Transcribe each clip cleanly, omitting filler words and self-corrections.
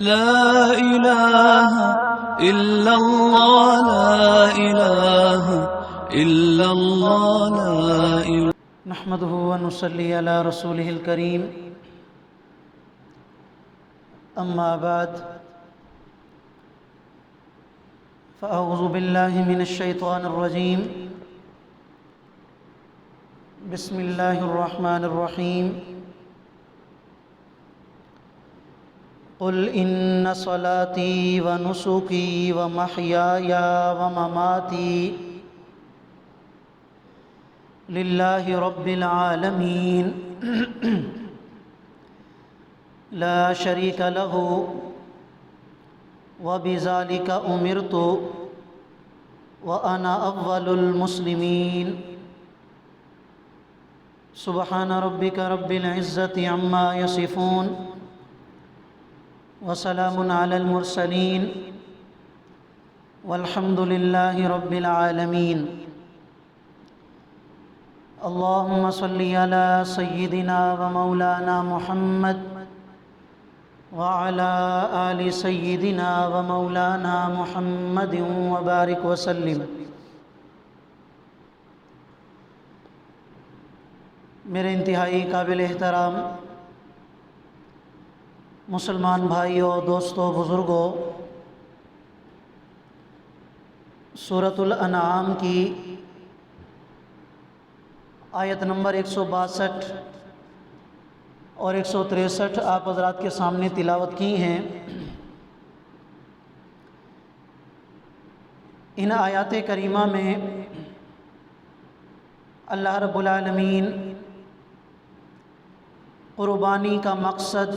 لا إله إلا الله لا إله إلا الله لا إله نحمده ونصلي على رسوله الكريم أما بعد فأعوذ بالله من الشيطان الرجيم بسم الله الرحمن الرحيم قل إن صلاتي ونسكي ومحياي ومماتي لله رب العالمين لا شريك له وبذلك أمرت وأنا أول المسلمين سبحان ربك رب العزة عما يصفون وسلام على المرسلين والحمد لله رب العالمين اللهم صل على سيدنا ومولانا محمد وعلى آل سيدنا ومولانا محمد وبارك وسلم۔ میرے انتہائی قابل احترام مسلمان بھائیوں، دوستوں، بزرگوں، سورۃ الانعام کی آیت نمبر 162 اور 163 آپ حضرات کے سامنے تلاوت کی ہیں۔ ان آیات کریمہ میں اللہ رب العالمین قربانی کا مقصد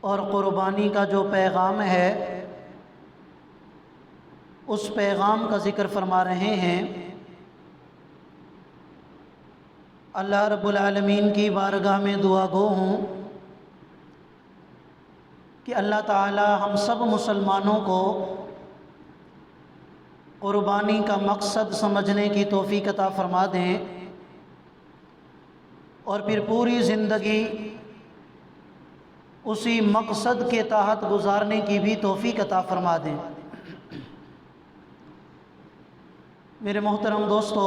اور قربانی کا جو پیغام ہے اس پیغام کا ذکر فرما رہے ہیں۔ اللہ رب العالمین کی بارگاہ میں دعا گو ہوں کہ اللہ تعالی ہم سب مسلمانوں کو قربانی کا مقصد سمجھنے کی توفیق عطا فرما دیں اور پھر پوری زندگی اسی مقصد کے تحت گزارنے کی بھی توفیق عطا فرما دیں۔ میرے محترم دوستو،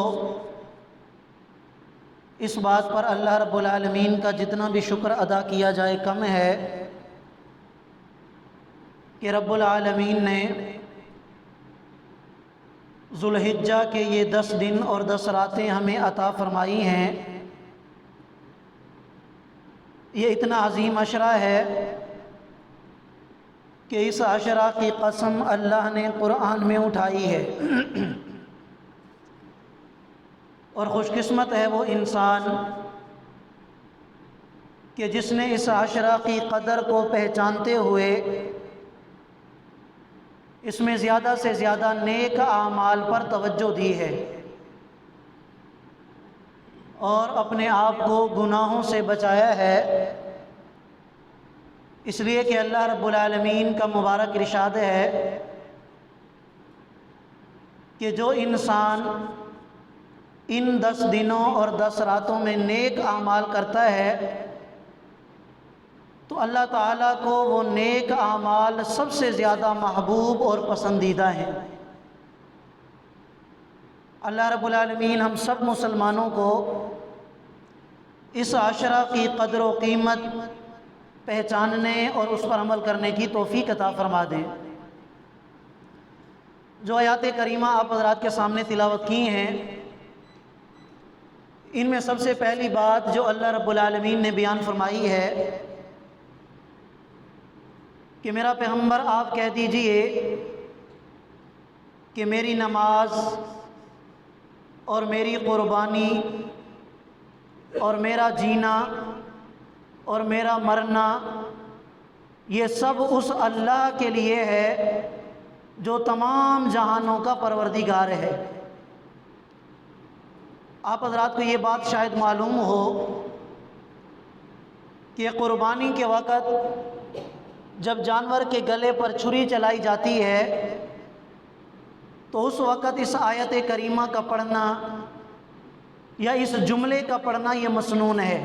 اس بات پر اللہ رب العالمین کا جتنا بھی شکر ادا کیا جائے کم ہے کہ رب العالمین نے ذوالحجہ کے یہ 10 دن اور 10 راتیں ہمیں عطا فرمائی ہیں۔ یہ اتنا عظیم عشرہ ہے کہ اس عشرہ کی قسم اللہ نے قرآن میں اٹھائی ہے، اور خوش قسمت ہے وہ انسان کہ جس نے اس عشرہ کی قدر کو پہچانتے ہوئے اس میں زیادہ سے زیادہ نیک اعمال پر توجہ دی ہے اور اپنے آپ کو گناہوں سے بچایا ہے، اس لیے کہ اللہ رب العالمین کا مبارک ارشاد ہے کہ جو انسان ان 10 دنوں اور 10 راتوں میں نیک اعمال کرتا ہے تو اللہ تعالیٰ کو وہ نیک اعمال سب سے زیادہ محبوب اور پسندیدہ ہیں۔ اللہ رب العالمین ہم سب مسلمانوں کو اس عشرہ کی قدر و قیمت پہچاننے اور اس پر عمل کرنے کی توفیق عطا فرما دیں۔ جو آیات کریمہ آپ حضرات کے سامنے تلاوت کی ہیں، ان میں سب سے پہلی بات جو اللہ رب العالمین نے بیان فرمائی ہے کہ میرا پیغمبر آپ کہہ دیجئے کہ میری نماز اور میری قربانی اور میرا جینا اور میرا مرنا یہ سب اس اللہ کے لیے ہے جو تمام جہانوں کا پروردگار ہے۔ آپ حضرات کو یہ بات شاید معلوم ہو کہ قربانی کے وقت جب جانور کے گلے پر چھری چلائی جاتی ہے تو اس وقت اس آیت کریمہ کا پڑھنا یا اس جملے کا پڑھنا یہ مسنون ہے۔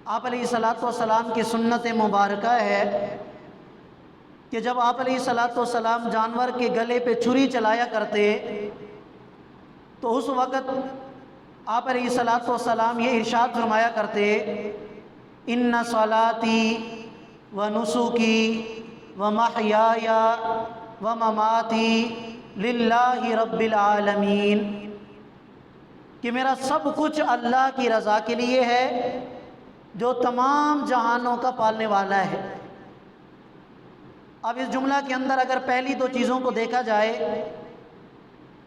آپ علیہ الصلاۃ والسلام کی سنت مبارکہ ہے کہ جب آپ علیہ الصلاۃ والسلام جانور کے گلے پہ چھری چلایا کرتے تو اس وقت آپ علیہ الصلاۃ والسلام یہ ارشاد فرمایا کرتے ان صلاتی و نسکی و محیای و مماتی للہ رب العالمین، کہ میرا سب کچھ اللہ کی رضا کے لیے ہے جو تمام جہانوں کا پالنے والا ہے۔ اب اس جملہ کے اندر اگر پہلی دو چیزوں کو دیکھا جائے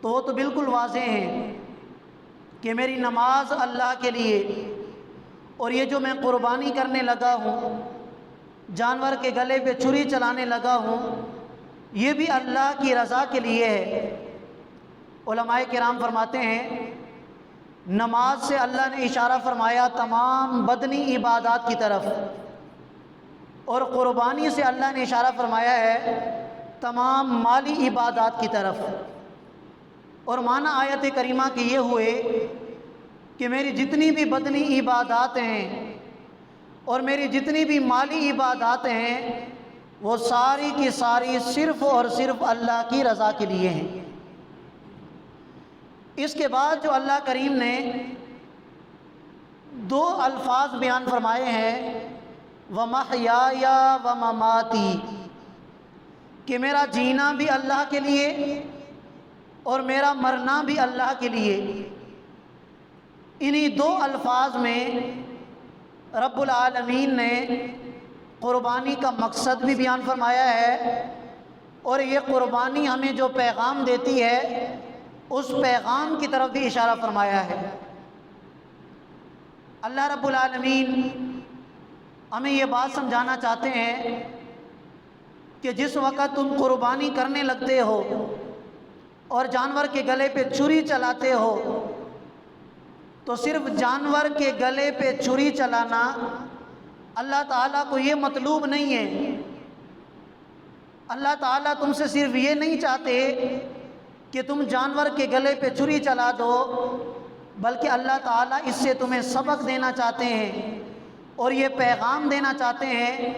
تو وہ تو بالکل واضح ہیں کہ میری نماز اللہ کے لیے، اور یہ جو میں قربانی کرنے لگا ہوں، جانور کے گلے پہ چھری چلانے لگا ہوں، یہ بھی اللہ کی رضا کے لیے ہے۔ علماء کرام فرماتے ہیں نماز سے اللہ نے اشارہ فرمایا تمام بدنی عبادات کی طرف، اور قربانی سے اللہ نے اشارہ فرمایا ہے تمام مالی عبادات کی طرف۔ اور معنی آیت کریمہ کے یہ ہوئے کہ میری جتنی بھی بدنی عبادات ہیں اور میری جتنی بھی مالی عبادات ہیں وہ ساری کی ساری صرف اور صرف اللہ کی رضا کے لیے ہیں۔ اس کے بعد جو اللہ کریم نے دو الفاظ بیان فرمائے ہیں وَمَحْيَايَ وَمَمَاتِي، کہ میرا جینا بھی اللہ کے لیے اور میرا مرنا بھی اللہ کے لیے، انہی دو الفاظ میں رب العالمین نے قربانی کا مقصد بھی بیان فرمایا ہے، اور یہ قربانی ہمیں جو پیغام دیتی ہے اس پیغام کی طرف بھی اشارہ فرمایا ہے۔ اللہ رب العالمین ہمیں یہ بات سمجھانا چاہتے ہیں کہ جس وقت تم قربانی کرنے لگتے ہو اور جانور کے گلے پہ چھری چلاتے ہو تو صرف جانور کے گلے پہ چھری چلانا اللہ تعالیٰ کو یہ مطلوب نہیں ہے۔ اللہ تعالیٰ تم سے صرف یہ نہیں چاہتے کہ تم جانور کے گلے پہ چھری چلا دو، بلکہ اللہ تعالیٰ اس سے تمہیں سبق دینا چاہتے ہیں اور یہ پیغام دینا چاہتے ہیں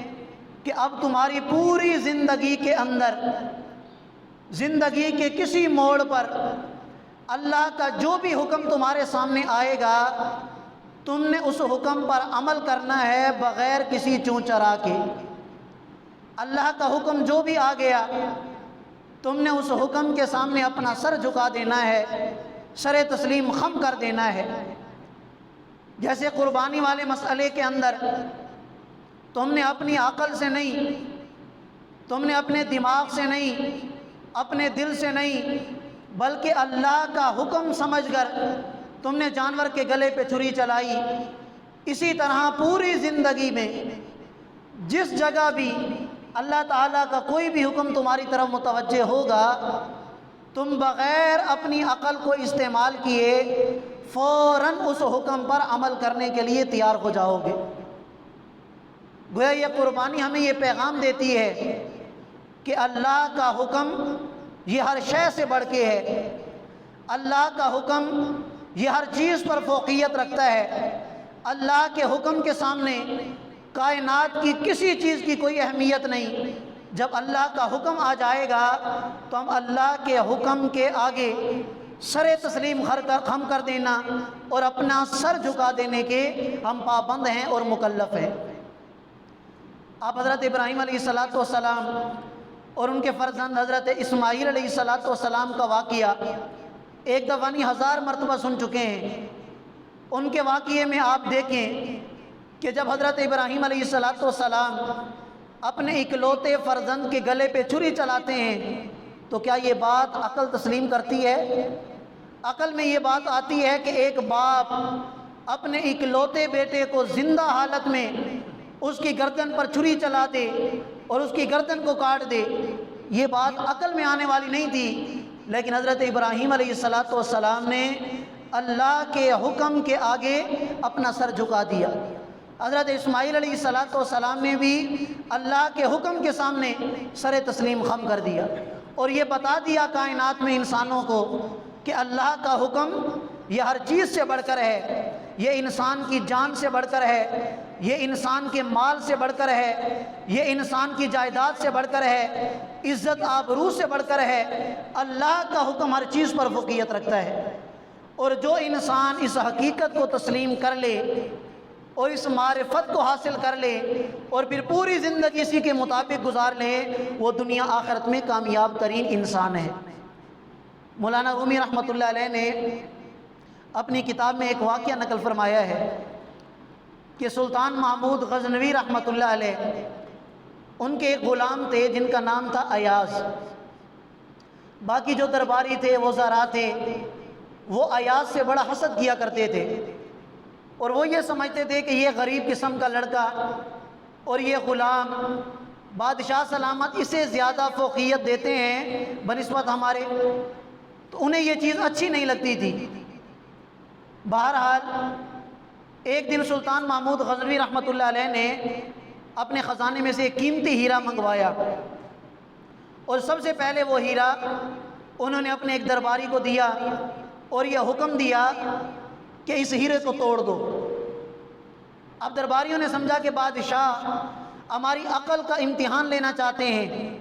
کہ اب تمہاری پوری زندگی کے اندر، زندگی کے کسی موڑ پر اللہ کا جو بھی حکم تمہارے سامنے آئے گا تم نے اس حکم پر عمل کرنا ہے بغیر کسی چوں چرا کے۔ اللہ کا حکم جو بھی آ گیا تم نے اس حکم کے سامنے اپنا سر جھکا دینا ہے، سر تسلیم خم کر دینا ہے۔ جیسے قربانی والے مسئلے کے اندر تم نے اپنی عقل سے نہیں، تم نے اپنے دماغ سے نہیں، اپنے دل سے نہیں، بلکہ اللہ کا حکم سمجھ کر تم نے جانور کے گلے پہ چھری چلائی۔ اسی طرح پوری زندگی میں جس جگہ بھی اللہ تعالیٰ کا کوئی بھی حکم تمہاری طرف متوجہ ہوگا تم بغیر اپنی عقل کو استعمال کیے فوراً اس حکم پر عمل کرنے کے لیے تیار ہو جاؤ گے۔ گویا یہ قربانی ہمیں یہ پیغام دیتی ہے کہ اللہ کا حکم یہ ہر شے سے بڑھ کے ہے، اللہ کا حکم یہ ہر چیز پر فوقیت رکھتا ہے۔ اللہ کے حکم کے سامنے کائنات کی کسی چیز کی کوئی اہمیت نہیں۔ جب اللہ کا حکم آ جائے گا تو ہم اللہ کے حکم کے آگے سر تسلیم خم کر دینا اور اپنا سر جھکا دینے کے ہم پابند ہیں اور مکلف ہیں۔ آپ حضرت ابراہیم علیہ السلام اور ان کے فرزند حضرت اسماعیل علیہ السلام کا واقعہ ایک دفعہ نہیں 1000 مرتبہ سن چکے ہیں۔ ان کے واقعے میں آپ دیکھیں کہ جب حضرت ابراہیم علیہ السلام اپنے اکلوتے فرزند کے گلے پہ چھری چلاتے ہیں تو کیا یہ بات عقل تسلیم کرتی ہے؟ عقل میں یہ بات آتی ہے کہ ایک باپ اپنے اکلوتے بیٹے کو زندہ حالت میں اس کی گردن پر چھری چلا دے اور اس کی گردن کو کاٹ دے؟ یہ بات عقل میں آنے والی نہیں تھی، لیکن حضرت ابراہیم علیہ السلام نے اللہ کے حکم کے آگے اپنا سر جھکا دیا۔ حضرت اسماعیل علیہ السلام نے بھی اللہ کے حکم کے سامنے سر تسلیم خم کر دیا اور یہ بتا دیا کائنات میں انسانوں کو کہ اللہ کا حکم یہ ہر چیز سے بڑھ کر ہے، یہ انسان کی جان سے بڑھ کر ہے، یہ انسان کے مال سے بڑھ کر ہے، یہ انسان کی جائیداد سے بڑھ کر ہے، عزت آبرو سے بڑھ کر ہے۔ اللہ کا حکم ہر چیز پر فوقیت رکھتا ہے، اور جو انسان اس حقیقت کو تسلیم کر لے اور اس معرفت کو حاصل کر لے اور پھر پوری زندگی اسی کے مطابق گزار لے، وہ دنیا آخرت میں کامیاب ترین انسان ہے۔ مولانا رومی رحمۃ اللہ علیہ نے اپنی کتاب میں ایک واقعہ نقل فرمایا ہے کہ سلطان محمود غزنوی رحمۃ اللہ علیہ، ان کے ایک غلام تھے جن کا نام تھا ایاز۔ باقی جو درباری تھے، وزراء تھے، وہ ایاز سے بڑا حسد کیا کرتے تھے، اور وہ یہ سمجھتے تھے کہ یہ غریب قسم کا لڑکا اور یہ غلام بادشاہ سلامت اسے زیادہ فوقیت دیتے ہیں بنسبت ہمارے، تو انہیں یہ چیز اچھی نہیں لگتی تھی۔ بہرحال ایک دن سلطان محمود غزنوی رحمۃ اللہ علیہ نے اپنے خزانے میں سے ایک قیمتی ہیرا منگوایا، اور سب سے پہلے وہ ہیرا انہوں نے اپنے ایک درباری کو دیا اور یہ حکم دیا کہ اس ہیرے کو توڑ دو۔ اب درباریوں نے سمجھا کہ بادشاہ ہماری عقل کا امتحان لینا چاہتے ہیں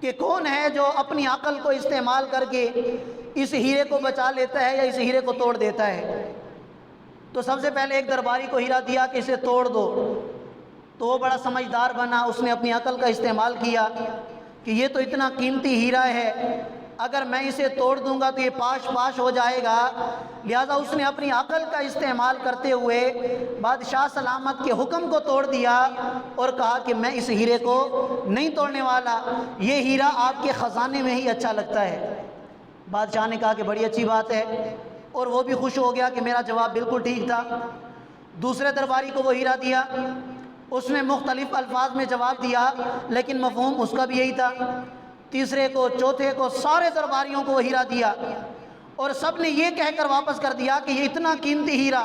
کہ کون ہے جو اپنی عقل کو استعمال کر کے اس ہیرے کو بچا لیتا ہے یا اس ہیرے کو توڑ دیتا ہے۔ تو سب سے پہلے ایک درباری کو ہیرا دیا کہ اسے توڑ دو، تو وہ بڑا سمجھدار بنا، اس نے اپنی عقل کا استعمال کیا کہ یہ تو اتنا قیمتی ہیرا ہے، اگر میں اسے توڑ دوں گا تو یہ پاش پاش ہو جائے گا، لہذا اس نے اپنی عقل کا استعمال کرتے ہوئے بادشاہ سلامت کے حکم کو توڑ دیا اور کہا کہ میں اس ہیرے کو نہیں توڑنے والا، یہ ہیرا آپ کے خزانے میں ہی اچھا لگتا ہے۔ بادشاہ نے کہا کہ بڑی اچھی بات ہے، اور وہ بھی خوش ہو گیا کہ میرا جواب بالکل ٹھیک تھا۔ دوسرے درباری کو وہ ہیرا دیا، اس نے مختلف الفاظ میں جواب دیا لیکن مفہوم اس کا بھی یہی تھا۔ تیسرے کو، چوتھے کو، سارے درباریوں کو وہ ہیرا دیا، اور سب نے یہ کہہ کر واپس کر دیا کہ یہ اتنا قیمتی ہیرا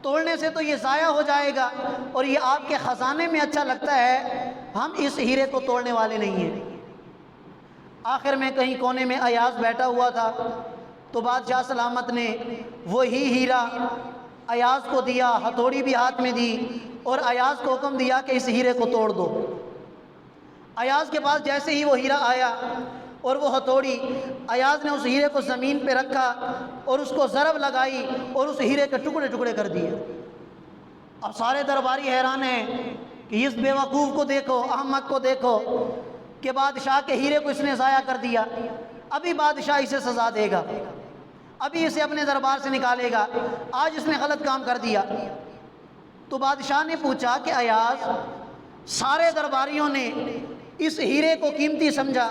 توڑنے سے تو یہ ضائع ہو جائے گا، اور یہ آپ کے خزانے میں اچھا لگتا ہے، ہم اس ہیرے کو توڑنے والے نہیں ہیں۔ آخر میں کہیں کونے میں ایاز بیٹھا ہوا تھا، تو بادشاہ سلامت نے وہی ہیرا ایاز کو دیا، ہتھوڑی بھی ہاتھ میں دی، اور ایاز کو حکم دیا کہ اس ہیرے کو توڑ دو۔ ایاز کے پاس جیسے ہی وہ ہیرا آیا اور وہ ہتھوڑی، ایاز نے اس ہیرے کو زمین پہ رکھا اور اس کو ضرب لگائی اور اس ہیرے کے ٹکڑے ٹکڑے کر دیے۔ اب سارے درباری حیران ہیں کہ اس بیوقوف کو دیکھو، احمق کو دیکھو کہ بادشاہ کے ہیرے کو اس نے ضائع کر دیا، ابھی بادشاہ اسے سزا دے گا، ابھی اسے اپنے دربار سے نکالے گا، آج اس نے غلط کام کر دیا۔ تو بادشاہ نے پوچھا کہ ایاز، سارے درباریوں نے اس ہیرے کو قیمتی سمجھا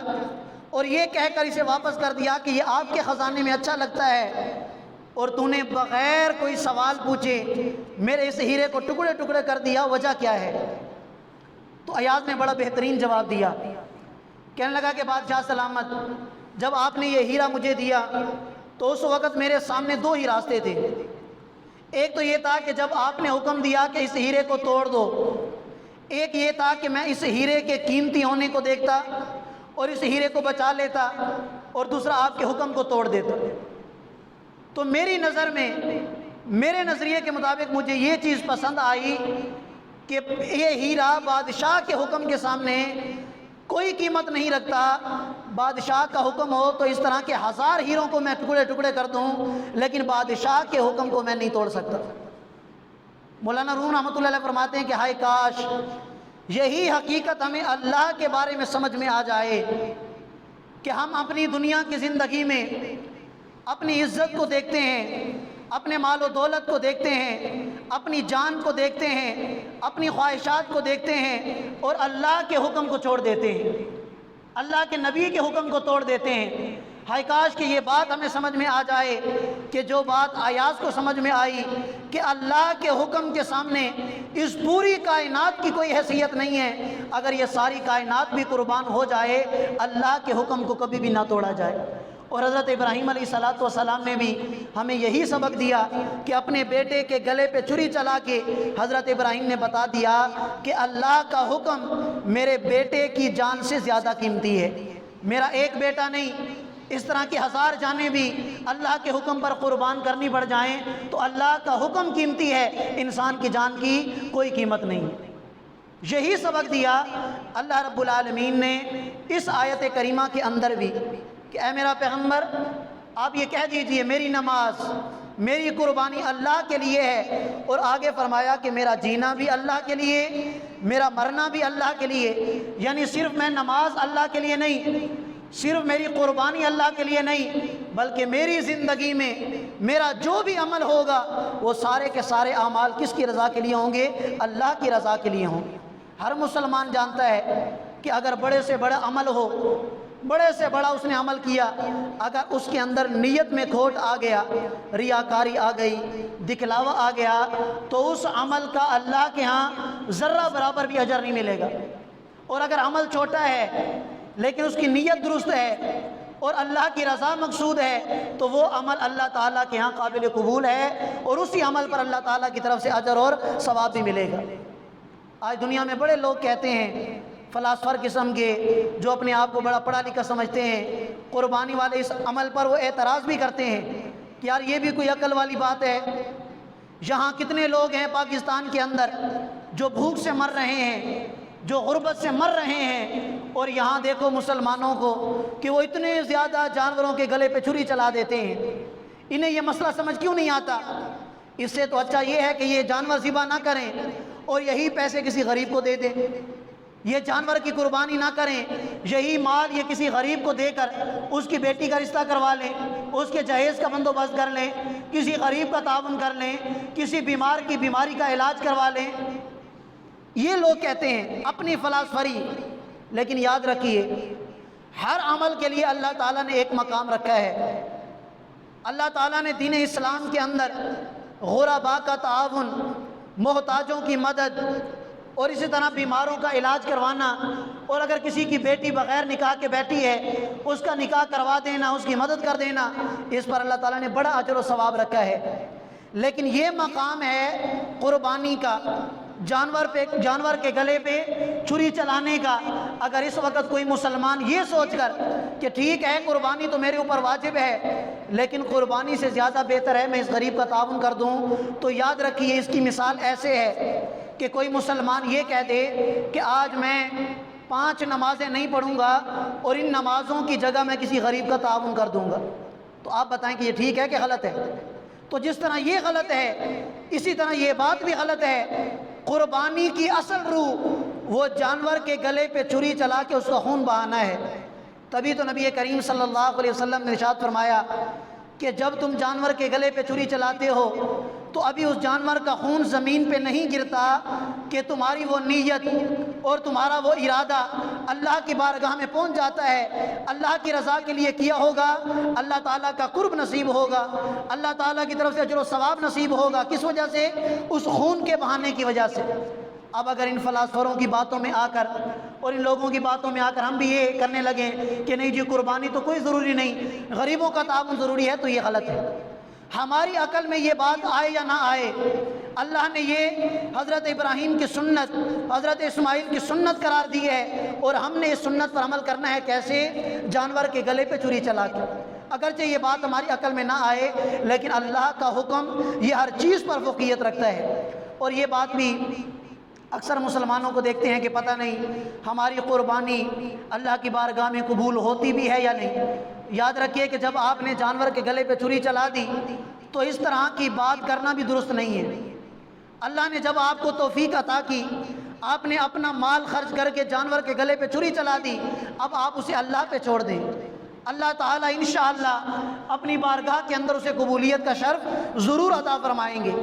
اور یہ کہہ کر اسے واپس کر دیا کہ یہ آپ کے خزانے میں اچھا لگتا ہے، اور تو نے بغیر کوئی سوال پوچھے میرے اس ہیرے کو ٹکڑے ٹکڑے کر دیا، وجہ کیا ہے؟ تو ایاز نے بڑا بہترین جواب دیا، کہنے لگا کہ بادشاہ سلامت، جب آپ نے یہ ہیرا مجھے دیا تو اس وقت میرے سامنے دو ہی راستے تھے۔ ایک تو یہ تھا کہ جب آپ نے حکم دیا کہ اس ہیرے کو توڑ دو، ایک یہ تھا کہ میں اس ہیرے کے قیمتی ہونے کو دیکھتا اور اس ہیرے کو بچا لیتا، اور دوسرا آپ کے حکم کو توڑ دیتا۔ تو میری نظر میں، میرے نظریے کے مطابق مجھے یہ چیز پسند آئی کہ یہ ہیرا بادشاہ کے حکم کے سامنے کوئی قیمت نہیں رکھتا۔ بادشاہ کا حکم ہو تو اس طرح کے 1000 ہیروں کو میں ٹکڑے ٹکڑے کر دوں، لیکن بادشاہ کے حکم کو میں نہیں توڑ سکتا۔ مولانا روم رحمۃ اللہ علیہ فرماتے ہیں کہ ہائے کاش یہی حقیقت ہمیں اللہ کے بارے میں سمجھ میں آ جائے کہ ہم اپنی دنیا کی زندگی میں اپنی عزت کو دیکھتے ہیں، اپنے مال و دولت کو دیکھتے ہیں، اپنی جان کو دیکھتے ہیں، اپنی خواہشات کو دیکھتے ہیں، اور اللہ کے حکم کو چھوڑ دیتے ہیں، اللہ کے نبی کے حکم کو توڑ دیتے ہیں۔ ہائے کاش کہ یہ بات ہمیں سمجھ میں آ جائے کہ جو بات ایاز کو سمجھ میں آئی کہ اللہ کے حکم کے سامنے اس پوری کائنات کی کوئی حیثیت نہیں ہے، اگر یہ ساری کائنات بھی قربان ہو جائے اللہ کے حکم کو کبھی بھی نہ توڑا جائے۔ اور حضرت ابراہیم علیہ السلام نے بھی ہمیں یہی سبق دیا کہ اپنے بیٹے کے گلے پہ چھری چلا کے حضرت ابراہیم نے بتا دیا کہ اللہ کا حکم میرے بیٹے کی جان سے زیادہ قیمتی ہے، میرا ایک بیٹا نہیں، اس طرح کی 1000 جانیں بھی اللہ کے حکم پر قربان کرنی پڑ جائیں تو اللہ کا حکم قیمتی ہے، انسان کی جان کی کوئی قیمت نہیں۔ یہی سبق دیا اللہ رب العالمین نے اس آیت کریمہ کے اندر بھی کہ اے میرا پیغمبر آپ یہ کہہ دیجئے میری نماز میری قربانی اللہ کے لیے ہے، اور آگے فرمایا کہ میرا جینا بھی اللہ کے لیے، میرا مرنا بھی اللہ کے لیے، یعنی صرف میں نماز اللہ کے لیے نہیں، صرف میری قربانی اللہ کے لیے نہیں، بلکہ میری زندگی میں میرا جو بھی عمل ہوگا وہ سارے کے سارے اعمال کس کی رضا کے لیے ہوں گے؟ اللہ کی رضا کے لیے ہوں گے۔ ہر مسلمان جانتا ہے کہ اگر بڑے سے بڑا عمل ہو، بڑے سے بڑا اس نے عمل کیا، اگر اس کے اندر نیت میں کھوٹ آ گیا، ریاکاری آ گئی، دکھلاوا آ گیا، تو اس عمل کا اللہ کے ہاں ذرہ برابر بھی اجر نہیں ملے گا۔ اور اگر عمل چھوٹا ہے لیکن اس کی نیت درست ہے اور اللہ کی رضا مقصود ہے تو وہ عمل اللہ تعالیٰ کے ہاں قابل قبول ہے، اور اسی عمل پر اللہ تعالیٰ کی طرف سے اجر اور ثواب بھی ملے گا۔ آج دنیا میں بڑے لوگ کہتے ہیں، فلاسفر قسم کے جو اپنے آپ کو بڑا پڑھا لکھا سمجھتے ہیں، قربانی والے اس عمل پر وہ اعتراض بھی کرتے ہیں کہ یار یہ بھی کوئی عقل والی بات ہے۔ یہاں کتنے لوگ ہیں پاکستان کے اندر جو بھوک سے مر رہے ہیں، جو غربت سے مر رہے ہیں، اور یہاں دیکھو مسلمانوں کو کہ وہ اتنے زیادہ جانوروں کے گلے پہ چھری چلا دیتے ہیں۔ انہیں یہ مسئلہ سمجھ کیوں نہیں آتا؟ اس سے تو اچھا یہ ہے کہ یہ جانور ذبح نہ کریں اور یہی پیسے کسی غریب کو دے دیں، یہ جانور کی قربانی نہ کریں، یہی مال یہ کسی غریب کو دے کر اس کی بیٹی کا رشتہ کروا لیں، اس کے جہیز کا بندوبست کر لیں، کسی غریب کا تعاون کر لیں، کسی بیمار کی بیماری کا علاج کروا لیں۔ یہ لوگ کہتے ہیں اپنی فلاسفری، لیکن یاد رکھیے ہر عمل کے لیے اللہ تعالیٰ نے ایک مقام رکھا ہے۔ اللہ تعالیٰ نے دین اسلام کے اندر غرباء کا تعاون، محتاجوں کی مدد، اور اسی طرح بیماروں کا علاج کروانا، اور اگر کسی کی بیٹی بغیر نکاح کے بیٹھی ہے اس کا نکاح کروا دینا، اس کی مدد کر دینا، اس پر اللہ تعالیٰ نے بڑا اجر و ثواب رکھا ہے۔ لیکن یہ مقام ہے قربانی کا، جانور کے گلے پہ چھری چلانے کا، اگر اس وقت کوئی مسلمان یہ سوچ کر کہ ٹھیک ہے قربانی تو میرے اوپر واجب ہے لیکن قربانی سے زیادہ بہتر ہے میں اس غریب کا تعاون کر دوں، تو یاد رکھیے اس کی مثال ایسے ہے کہ کوئی مسلمان یہ کہہ دے کہ آج میں 5 نمازیں نہیں پڑھوں گا اور ان نمازوں کی جگہ میں کسی غریب کا تعاون کر دوں گا، تو آپ بتائیں کہ یہ ٹھیک ہے کہ غلط ہے؟ تو جس طرح یہ غلط ہے اسی طرح یہ بات بھی غلط ہے۔ قربانی کی اصل روح وہ جانور کے گلے پہ چھری چلا کے اس کا خون بہانا ہے۔ تبھی تو نبی کریم صلی اللہ علیہ وسلم نے ارشاد فرمایا کہ جب تم جانور کے گلے پہ چھری چلاتے ہو تو ابھی اس جانور کا خون زمین پہ نہیں گرتا کہ تمہاری وہ نیت اور تمہارا وہ ارادہ اللہ کی بارگاہ میں پہنچ جاتا ہے، اللہ کی رضا کے لیے کیا ہوگا، اللہ تعالیٰ کا قرب نصیب ہوگا، اللہ تعالیٰ کی طرف سے اجر و ثواب نصیب ہوگا۔ کس وجہ سے؟ اس خون کے بہانے کی وجہ سے۔ اب اگر ان فلاسفروں کی باتوں میں آ کر اور ان لوگوں کی باتوں میں آ کر ہم بھی یہ کرنے لگیں کہ نہیں جی قربانی تو کوئی ضروری نہیں، غریبوں کا تعاون ضروری ہے، تو یہ غلط ہے۔ ہماری عقل میں یہ بات آئے یا نہ آئے، اللہ نے یہ حضرت ابراہیم کی سنت، حضرت اسماعیل کی سنت قرار دی ہے، اور ہم نے اس سنت پر عمل کرنا ہے کیسے؟ جانور کے گلے پہ چھری چلا کے۔ اگرچہ یہ بات ہماری عقل میں نہ آئے لیکن اللہ کا حکم یہ ہر چیز پر فوقیت رکھتا ہے، اور یہ بات بھی اکثر مسلمانوں کو دیکھتے ہیں کہ پتہ نہیں ہماری قربانی اللہ کی بارگاہ میں قبول ہوتی بھی ہے یا نہیں۔ یاد رکھیے کہ جب آپ نے جانور کے گلے پہ چھری چلا دی تو اس طرح کی بات کرنا بھی درست نہیں ہے۔ اللہ نے جب آپ کو توفیق عطا کی، آپ نے اپنا مال خرچ کر کے جانور کے گلے پہ چھری چلا دی، اب آپ اسے اللہ پہ چھوڑ دیں، اللہ تعالیٰ انشاءاللہ اپنی بارگاہ کے اندر اسے قبولیت کا شرف ضرور عطا فرمائیں گے۔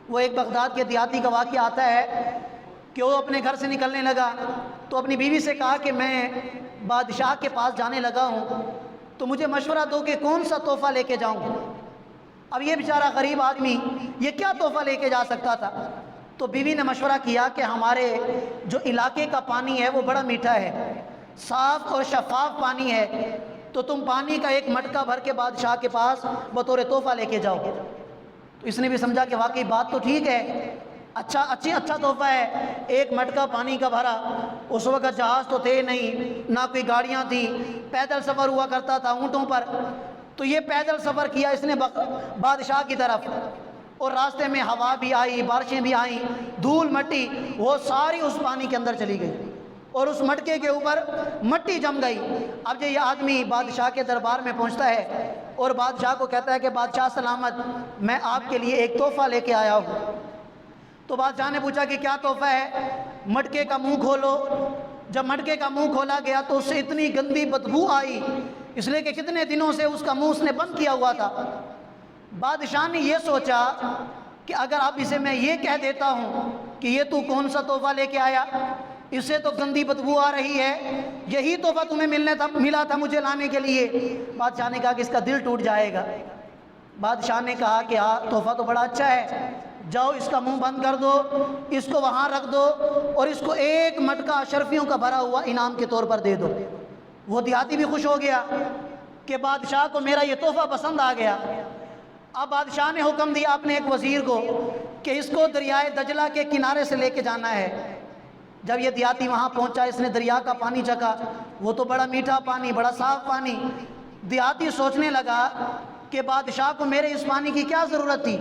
وہ ایک بغداد کے دیہاتی کا واقعہ آتا ہے کہ وہ اپنے گھر سے نکلنے لگا تو اپنی بیوی سے کہا کہ میں بادشاہ کے پاس جانے لگا ہوں تو مجھے مشورہ دو کہ کون سا تحفہ لے کے جاؤں۔ اب یہ بیچارہ غریب آدمی یہ کیا تحفہ لے کے جا سکتا تھا؟ تو بیوی نے مشورہ کیا کہ ہمارے جو علاقے کا پانی ہے وہ بڑا میٹھا ہے، صاف اور شفاف پانی ہے، تو تم پانی کا ایک مٹکا بھر کے بادشاہ کے پاس بطور تحفہ لے کے جاؤ۔ تو اس نے بھی سمجھا کہ واقعی بات تو ٹھیک ہے، اچھا تحفہ ہے، ایک مٹکا پانی کا بھرا۔ اس وقت جہاز تو تھے نہیں، نہ کوئی گاڑیاں تھیں، پیدل سفر ہوا کرتا تھا اونٹوں پر۔ تو یہ پیدل سفر کیا اس نے بادشاہ کی طرف، اور راستے میں ہوا بھی آئی، بارشیں بھی آئیں، دھول مٹی وہ ساری اس پانی کے اندر چلی گئی، اور اس مٹکے کے اوپر مٹی جم گئی۔ اب یہ آدمی بادشاہ کے دربار میں پہنچتا ہے اور بادشاہ کو کہتا ہے کہ بادشاہ سلامت، میں آپ کے لیے ایک تحفہ لے کے آیا ہوں۔ تو بادشاہ نے پوچھا کہ کیا تحفہ ہے؟ مٹکے کا منہ کھولو۔ جب مٹکے کا منہ کھولا گیا تو اس سے اتنی گندی بدبو آئی، اس لیے کہ کتنے دنوں سے اس کا منہ اس نے بند کیا ہوا تھا۔ بادشاہ نے یہ سوچا کہ اگر اب اسے میں یہ کہہ دیتا ہوں کہ یہ تو کون سا تحفہ لے کے آیا، اس سے تو گندی بدبو آ رہی ہے، یہی تحفہ تمہیں ملا تھا مجھے لانے کے لیے، بادشاہ نے کہا کہ اس کا دل ٹوٹ جائے گا۔ بادشاہ نے کہا کہ ہاں تحفہ تو بڑا اچھا ہے، جاؤ اس کا منہ بند کر دو، اس کو وہاں رکھ دو، اور اس کو ایک مٹکا اشرفیوں کا بھرا ہوا انعام کے طور پر دے دو۔ وہ دیہاتی بھی خوش ہو گیا کہ بادشاہ کو میرا یہ تحفہ پسند آ گیا۔ اب بادشاہ نے حکم دیا اپنے ایک وزیر کو کہ اس کو دریائے دجلہ کے کنارے سے لے کے جانا ہے۔ جب یہ دیہاتی وہاں پہنچا، اس نے دریا کا پانی چکھا، وہ تو بڑا میٹھا پانی، بڑا صاف پانی۔ دیہاتی سوچنے لگا کہ بادشاہ کو میرے اس پانی کی کیا ضرورت تھی،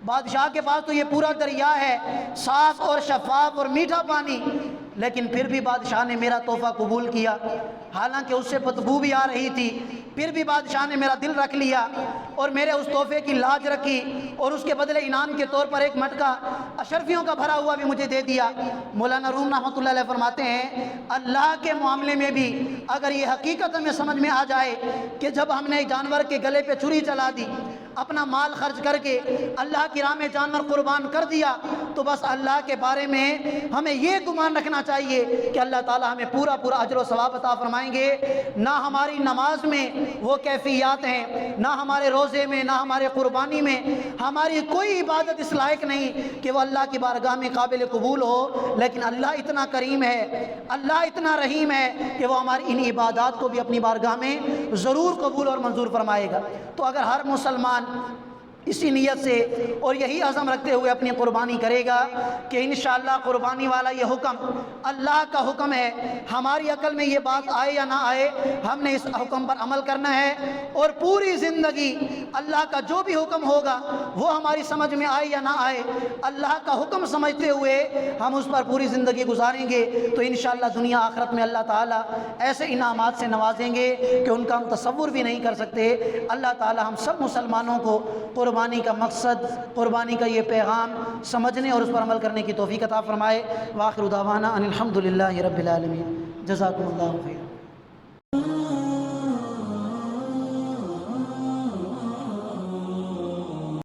بادشاہ کے پاس تو یہ پورا دریا ہے، صاف اور شفاف اور میٹھا پانی، لیکن پھر بھی بادشاہ نے میرا تحفہ قبول کیا، حالانکہ اس سے بدبو بھی آ رہی تھی، پھر بھی بادشاہ نے میرا دل رکھ لیا اور میرے اس تحفے کی لاج رکھی، اور اس کے بدلے انعام کے طور پر ایک مٹکا اشرفیوں کا بھرا ہوا بھی مجھے دے دیا۔ مولانا روم رحمۃ اللہ علیہ فرماتے ہیں اللہ کے معاملے میں بھی اگر یہ حقیقت ہمیں سمجھ میں آ جائے کہ جب ہم نے جانور کے گلے پہ چھری چلا دی، اپنا مال خرچ کر کے اللہ کی راہ میں جانور قربان کر دیا، تو بس اللہ کے بارے میں ہمیں یہ گمان رکھنا چاہیے کہ اللہ تعالی ہمیں پورا اجر و ثواب عطا فرمائیں گے۔ نہ ہماری نماز میں وہ کیفیات ہیں، نہ ہمارے روزے میں، نہ ہمارے قربانی میں، ہماری کوئی عبادت اس لائق نہیں کہ وہ اللہ کی بارگاہ میں قابل قبول ہو، لیکن اللہ اتنا کریم ہے، اللہ اتنا رحیم ہے کہ وہ ہماری ان عبادات کو بھی اپنی بارگاہ میں ضرور قبول اور منظور فرمائے گا۔ تو اگر ہر مسلمان اسی نیت سے اور یہی عزم رکھتے ہوئے اپنی قربانی کرے گا کہ انشاءاللہ قربانی والا یہ حکم اللہ کا حکم ہے، ہماری عقل میں یہ بات آئے یا نہ آئے، ہم نے اس حکم پر عمل کرنا ہے، اور پوری زندگی اللہ کا جو بھی حکم ہوگا وہ ہماری سمجھ میں آئے یا نہ آئے، اللہ کا حکم سمجھتے ہوئے ہم اس پر پوری زندگی گزاریں گے، تو انشاءاللہ دنیا آخرت میں اللہ تعالیٰ ایسے انعامات سے نوازیں گے کہ ان کا ہم تصور بھی نہیں کر سکتے۔ اللہ تعالیٰ ہم سب مسلمانوں کو قربانی کا مقصد، قربانی کا یہ پیغام سمجھنے اور اس پر عمل کرنے کی توفیق عطا فرمائے۔ وآخر دعوانا ان الحمدللہ رب العالمین۔ جزاکم اللہ خیر۔